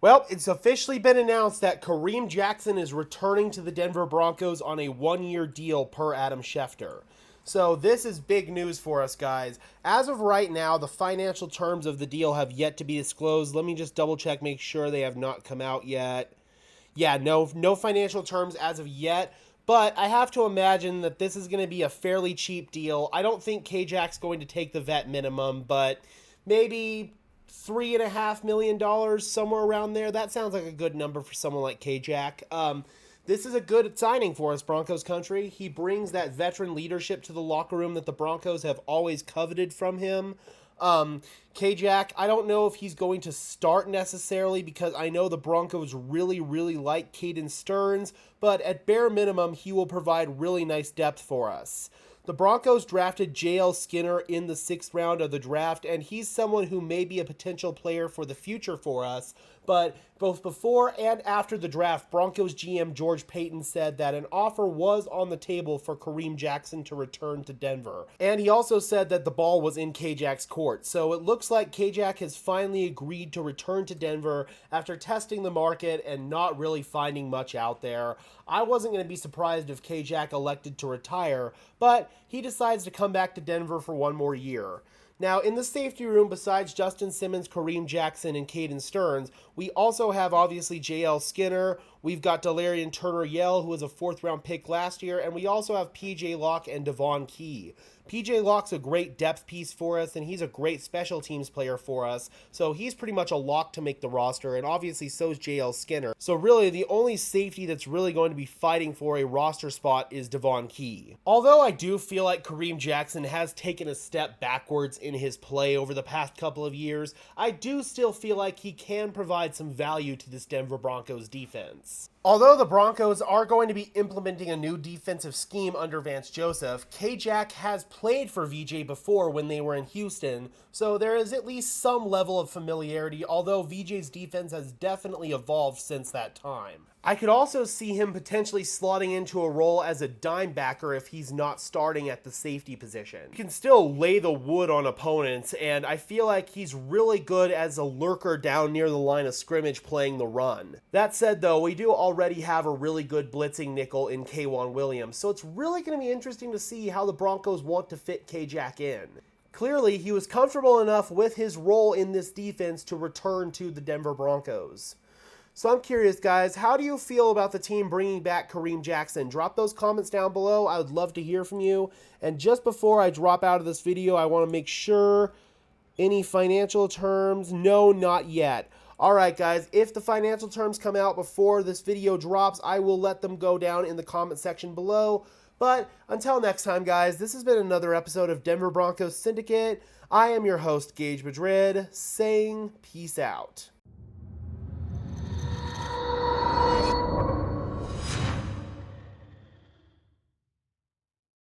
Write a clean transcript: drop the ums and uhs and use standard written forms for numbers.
Well, it's officially been announced that Kareem Jackson is returning to the Denver Broncos on a one-year deal per Adam Schefter. So this is big news for us, guys. As of right now, the financial terms of the deal have yet to be disclosed. Let me just double check, make sure they have not come out yet. Yeah, no financial terms as of yet. But I have to imagine that this is going to be a fairly cheap deal. I don't think K-Jack's going to take the vet minimum, but maybe $3.5 million, somewhere around there. That sounds like a good number for someone like K-Jack. This is a good signing for us, Broncos country. He brings that veteran leadership to the locker room that the Broncos have always coveted from him. K-Jack, I don't know if he's going to start necessarily because I know the Broncos really like Caden Stearns, but at bare minimum, he will provide really nice depth for us. The Broncos drafted J.L. Skinner in the 6th round of the draft, and he's someone who may be a potential player for the future for us. But both before and after the draft, Broncos GM George Paton said that an offer was on the table for Kareem Jackson to return to Denver. And he also said that the ball was in K-Jack's court. So it looks like K-Jack has finally agreed to return to Denver after testing the market and not really finding much out there. I wasn't going to be surprised if K-Jack elected to retire, but he decides to come back to Denver for one more year. Now, in the safety room, besides Justin Simmons, Kareem Jackson, and Caden Stearns, we also have, obviously, J.L. Skinner. We've got Delarian Turner-Yell, who was a 4th-round pick last year, and we also have P.J. Locke and Devon Key. P.J. Locke's a great depth piece for us, and he's a great special teams player for us, so he's pretty much a lock to make the roster, and obviously so is J.L. Skinner. So really, the only safety that's really going to be fighting for a roster spot is Devon Key. Although I do feel like Kareem Jackson has taken a step backwards in his play over the past couple of years, I do still feel like he can provide some value to this Denver Broncos defense. Although the Broncos are going to be implementing a new defensive scheme under Vance Joseph, K-Jack has played for VJ before when they were in Houston, so there is at least some level of familiarity, although VJ's defense has definitely evolved since that time. I could also see him potentially slotting into a role as a dime backer if he's not starting at the safety position. He can still lay the wood on opponents, and I feel like he's really good as a lurker down near the line of scrimmage playing the run. That said, though, we do already have a really good blitzing nickel in K'Wan Williams, so it's really going to be interesting to see how the Broncos want to fit K-Jack in. Clearly, he was comfortable enough with his role in this defense to return to the Denver Broncos. So I'm curious, guys, how do you feel about the team bringing back Kareem Jackson? Drop those comments down below. I would love to hear from you. And just before I drop out of this video, I want to make sure any financial terms? No, not yet. All right, guys, if the financial terms come out before this video drops, I will let them go down in the comment section below. But until next time, guys, this has been another episode of Denver Broncos Syndicate. I am your host, Gage Madrid, saying peace out.